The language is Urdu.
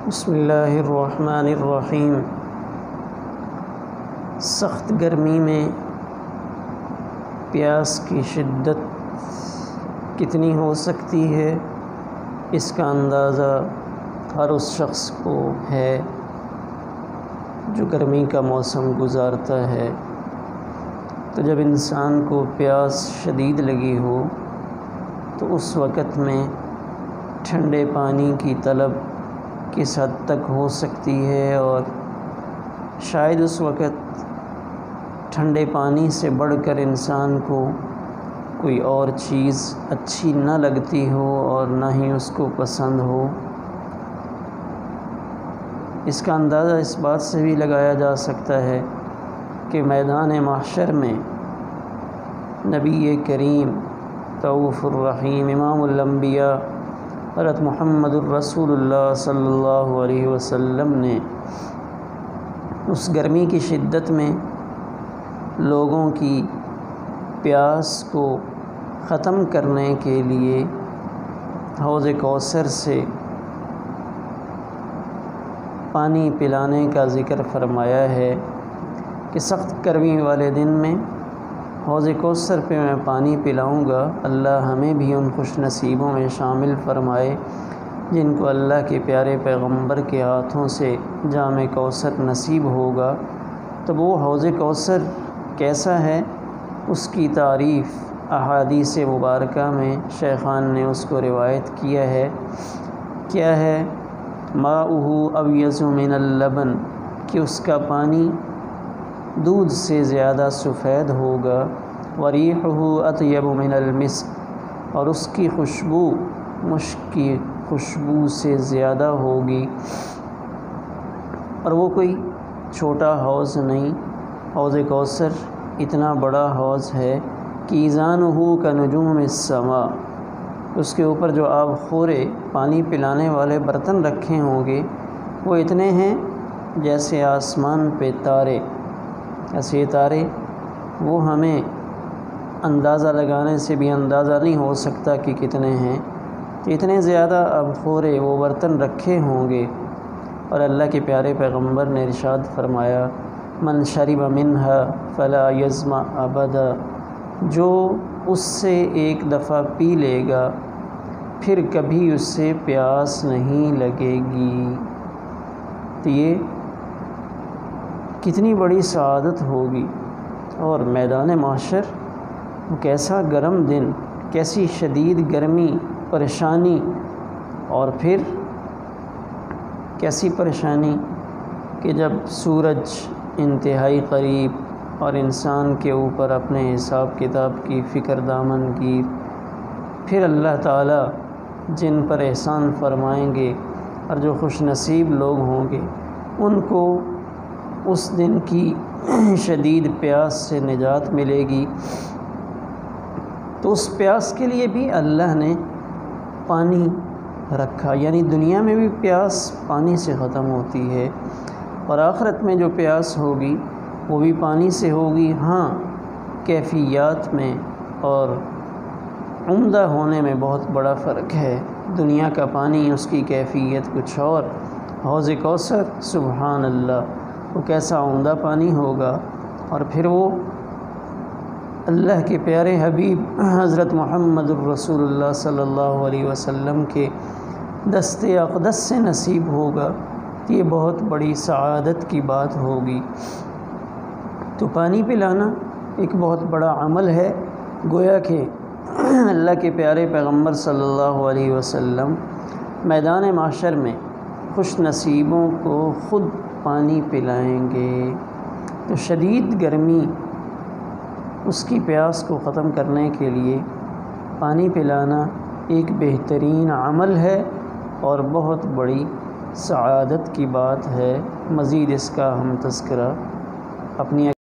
بسم اللہ الرحمن الرحیم۔ سخت گرمی میں پیاس کی شدت کتنی ہو سکتی ہے، اس کا اندازہ ہر اس شخص کو ہے جو گرمی کا موسم گزارتا ہے۔ تو جب انسان کو پیاس شدید لگی ہو تو اس وقت میں ٹھنڈے پانی کی طلب کس حد تک ہو سکتی ہے، اور شاید اس وقت ٹھنڈے پانی سے بڑھ کر انسان کو کوئی اور چیز اچھی نہ لگتی ہو اور نہ ہی اس کو پسند ہو۔ اس کا اندازہ اس بات سے بھی لگایا جا سکتا ہے کہ میدان محشر میں نبی کریم رؤوف الرحیم امام الانبیاء حضرت محمد الرسول اللہ صلی اللہ علیہ وسلم نے اس گرمی کی شدت میں لوگوں کی پیاس کو ختم کرنے کے لیے حوض کوثر سے پانی پلانے کا ذکر فرمایا ہے کہ سخت گرمی والے دن میں حوض کوثر پہ میں پانی پلاؤں گا۔ اللہ ہمیں بھی ان خوش نصیبوں میں شامل فرمائے جن کو اللہ کے پیارے پیغمبر کے ہاتھوں سے جام کوثر نصیب ہوگا۔ تو وہ حوض کوثر کیسا ہے، اس کی تعریف احادیث مبارکہ میں شیخان نے اس کو روایت کیا ہے۔ کیا ہے؟ ماؤہ ابیض من اللبن، کہ اس کا پانی دودھ سے زیادہ سفید ہوگا۔ وریحہ اطیب من المسک، اور اس کی خوشبو مشک کی خوشبو سے زیادہ ہوگی۔ اور وہ کوئی چھوٹا حوض نہیں، حوض کوثر اتنا بڑا حوض ہے کہ ایزانہ کنجوم السماء، اس کے اوپر جو آب خورے پانی پلانے والے برتن رکھے ہوں گے وہ اتنے ہیں جیسے آسمان پہ تارے، ایسے تارے وہ ہمیں اندازہ لگانے سے بھی اندازہ نہیں ہو سکتا کہ کتنے ہیں، اتنے زیادہ اب خورے وہ برتن رکھے ہوں گے۔ اور اللہ کے پیارے پیغمبر نے ارشاد فرمایا، من شرب منہا فلا یظمأ ابدا، جو اس سے ایک دفعہ پی لے گا پھر کبھی اس سے پیاس نہیں لگے گی۔ تو یہ کتنی بڑی سعادت ہوگی۔ اور میدان محشر کیسا گرم دن، کیسی شدید گرمی، پریشانی، اور پھر کیسی پریشانی کہ جب سورج انتہائی قریب اور انسان کے اوپر اپنے حساب کتاب کی فکر دامن کی، پھر اللہ تعالیٰ جن پر احسان فرمائیں گے اور جو خوش نصیب لوگ ہوں گے ان کو اس دن کی شدید پیاس سے نجات ملے گی۔ تو اس پیاس کے لیے بھی اللہ نے پانی رکھا، یعنی دنیا میں بھی پیاس پانی سے ختم ہوتی ہے، اور آخرت میں جو پیاس ہوگی وہ بھی پانی سے ہوگی۔ ہاں، کیفیات میں اور عمدہ ہونے میں بہت بڑا فرق ہے۔ دنیا کا پانی اس کی کیفیت کچھ اور، حوض کوثر سبحان اللہ وہ کیسا عمدہ پانی ہوگا۔ اور پھر وہ اللہ کے پیارے حبیب حضرت محمد الرسول اللہ صلی اللہ علیہ وسلم کے دست اقدس سے نصیب ہوگا، تو یہ بہت بڑی سعادت کی بات ہوگی۔ تو پانی پلانا ایک بہت بڑا عمل ہے، گویا کہ اللہ کے پیارے پیغمبر صلی اللہ علیہ وسلم میدان محشر میں خوش نصیبوں کو خود پانی پلائیں گے۔ تو شدید گرمی، اس کی پیاس کو ختم کرنے کے لیے پانی پلانا ایک بہترین عمل ہے اور بہت بڑی سعادت کی بات ہے۔ مزید اس کا ہم تذکرہ اپنی